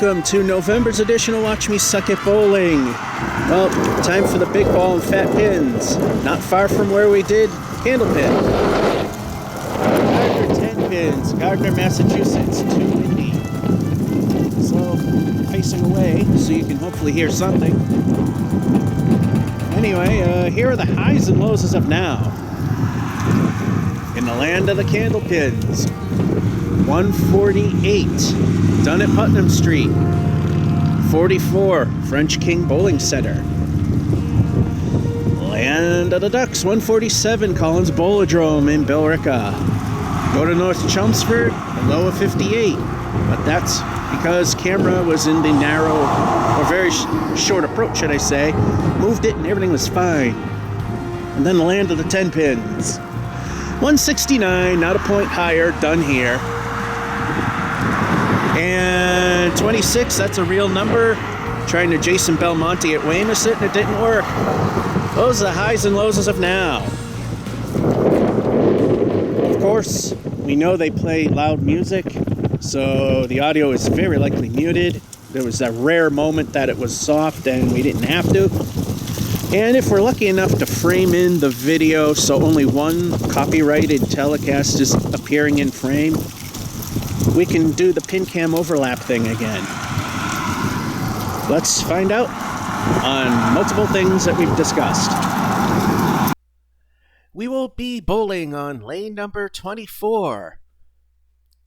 welcome to November's edition of Watch Me Suck at Bowling. Well, time for the big ball and fat pins. Not far from where we did candle pin. Gardner Ten Pins, Gardner, Massachusetts, 280. So, facing away so you can hopefully hear something. Anyway, here are the highs and lows as of now. In the land of the candle pins. 148, done at Putnam Street. 44, French King Bowling Center. Land of the Ducks, 147, Collins Bowlodrome in Billerica. Go to North Chelmsford, a low of 58, but that's because camera was in the narrow, or very short approach, should I say. Moved it and everything was fine. And then the land of the 10 pins. 169, not a point higher, done here. And 26, that's a real number. Trying to Jason Belmonte at Weymouth, and it didn't work. Those are the highs and lows as of now. Of course, we know they play loud music, so the audio is very likely muted. There was that rare moment that it was soft and we didn't have to. And if we're lucky enough to frame in the video so only one copyrighted telecast is appearing in frame, we can do the pin cam overlap thing again. Let's find out on multiple things that we've discussed. We will be bowling on lane number 24.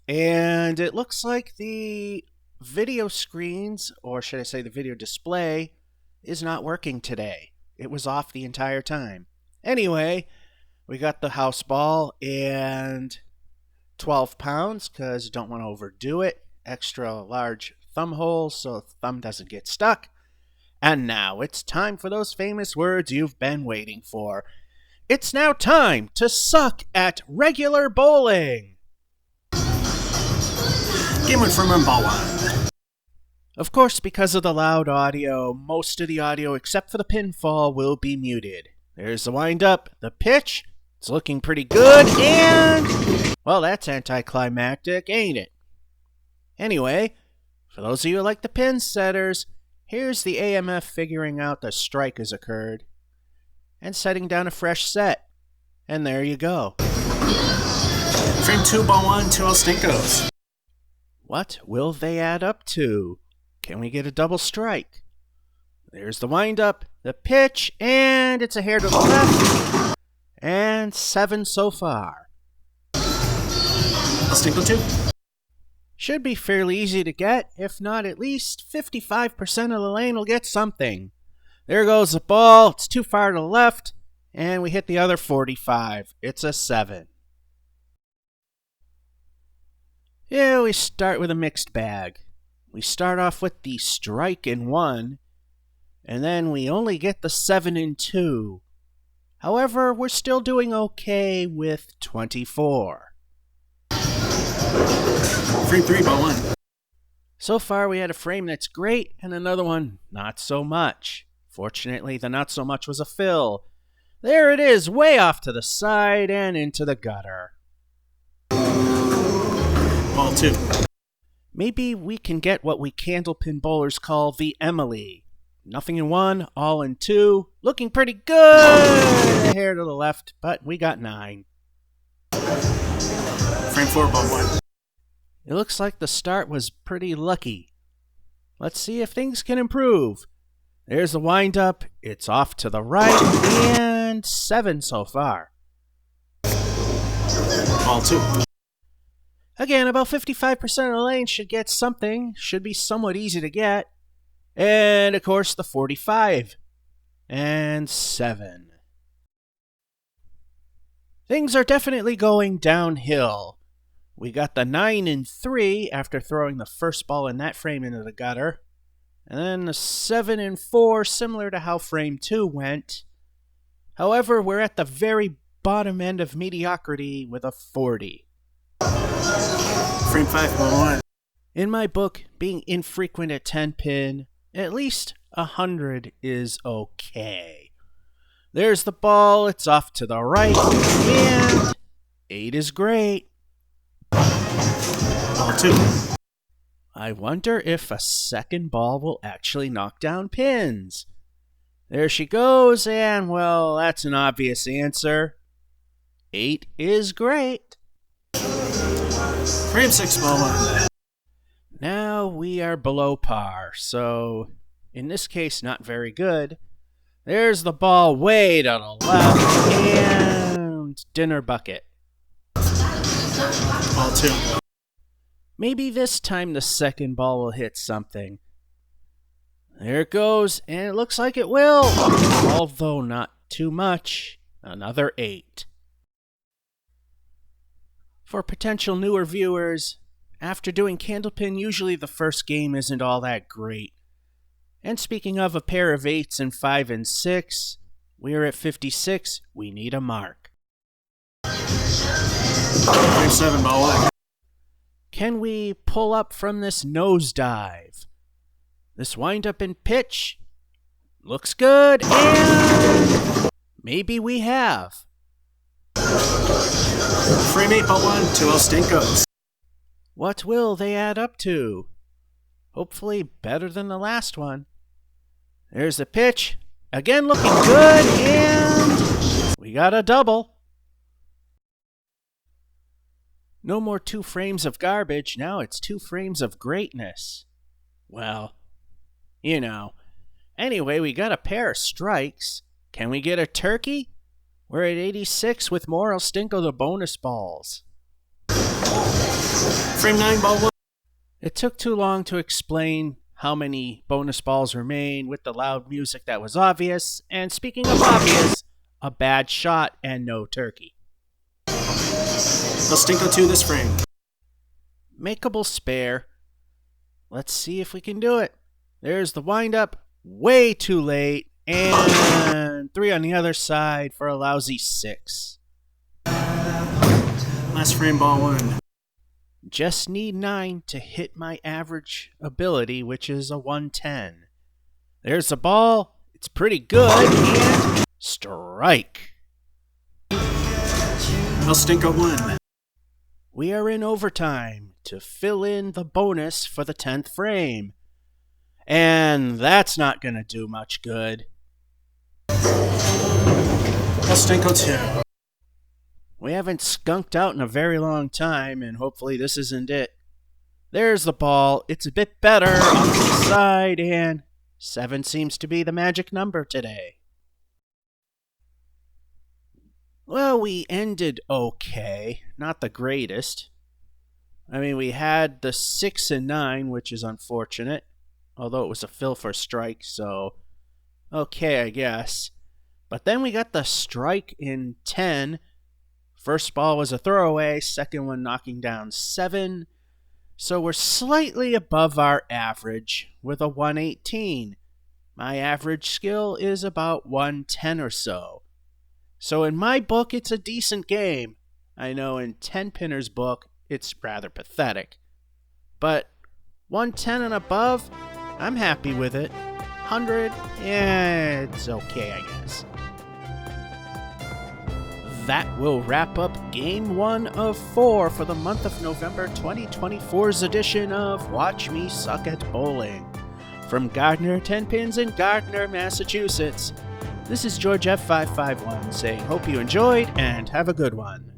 And it looks like the video screens, or should I say the video display, is not working today. It was off the entire time. Anyway, we got the house ball and 12 pounds because you don't want to overdo it. Extra large thumb holes so the thumb doesn't get stuck. And now it's time for those famous words you've been waiting for. It's now time to suck at regular bowling. Game one from ball one. Of course, because of the loud audio, most of the audio except for the pinfall will be muted. There's the wind up, the pitch. It's looking pretty good, and well, that's anticlimactic, ain't it? Anyway, for those of you who like the pin setters, here's the AMF figuring out the strike has occurred and setting down a fresh set. And there you go. Frame 2, ball 1, 2 all stinkos. What will they add up to? Can we get a double strike? There's the wind-up, the pitch, and it's a hair to the left. And 7 so far. I'll stinkle 2. Should be fairly easy to get. If not, at least 55% of the lane will get something. There goes the ball. It's too far to the left. And we hit the other 45. It's a 7. Yeah, we start with a mixed bag. We start off with the strike in 1. And then we only get the 7 in 2. However, we're still doing okay with 24. Frame 3, ball 1. So far, we had a frame that's great, and another one not so much. Fortunately, the not so much was a fill. There it is, way off to the side and into the gutter. Ball 2. Maybe we can get what we candlepin bowlers call the Emily. Nothing in 1, all in 2. Looking pretty good! A hair to the left, but we got 9. Frame 4, ball 1. It looks like the start was pretty lucky. Let's see if things can improve. There's the wind-up. It's off to the right, and 7 so far. Ball 2. Again, about 55% of the lane should get something. Should be somewhat easy to get. And, of course, the 45. And 7. Things are definitely going downhill. We got the 9 in 3 after throwing the first ball in that frame into the gutter. And then the 7 in 4, similar to how frame 2 went. However, we're at the very bottom end of mediocrity with a 40. Frame 5, ball 1. In my book, being infrequent at 10 pin, at least 100 is okay. There's the ball, it's off to the right, and 8 is great. Ball 2. I wonder if a second ball will actually knock down pins. There she goes, and well, that's an obvious answer. 8 is great. Frame 6, ball 1. Now we are below par, so in this case, not very good. There's the ball way to the left, and dinner bucket. Ball 2. Maybe this time the second ball will hit something. There it goes, and it looks like it will, although not too much. Another 8. For potential newer viewers, after doing Candlepin, usually the first game isn't all that great. And speaking of a pair of 8s in 5 and 6, we're at 56. We need a mark. Frame 7, ball 1. Can we pull up from this nosedive? This wind-up and pitch looks good, and maybe we have. Frame 8, ball 1. 2 El Stinkos. What will they add up to? Hopefully better than the last one. There's the pitch. Again looking good, and we got a double. No more 2 frames of garbage. Now it's 2 frames of greatness. Well, you know. Anyway, we got a pair of strikes. Can we get a turkey? We're at 86 with more El Stinko the bonus balls. Frame 9, ball 1. It took too long to explain how many bonus balls remain with the loud music that was obvious. And speaking of obvious, a bad shot and no turkey. El Stinko 2 this frame. Makeable spare. Let's see if we can do it. There's the windup. Way too late. And 3 on the other side for a lousy 6. Last frame, ball 1. Just need 9 to hit my average ability, which is a 110. There's the ball. It's pretty good. And strike. El Stinko 1. We are in overtime to fill in the bonus for the 10th frame. And that's not going to do much good. El Stinko 2. We haven't skunked out in a very long time, and hopefully this isn't it. There's the ball. It's a bit better off to the side, and 7 seems to be the magic number today. Well, we ended okay. Not the greatest. I mean, we had the 6 and 9, which is unfortunate. Although it was a fill for strike, so okay, I guess. But then we got the strike in 10. First ball was a throwaway, second one knocking down 7. So we're slightly above our average with a 118. My average skill is about 110 or so. So in my book, it's a decent game. I know in Tenpinner's book, it's rather pathetic. But 110 and above, I'm happy with it. 100, yeah, it's okay, I guess. That will wrap up Game 1 of 4 for the month of November 2024's edition of Watch Me Suck at Bowling. From Gardner Ten Pins in Gardner, Massachusetts, this is George F551 saying hope you enjoyed and have a good one.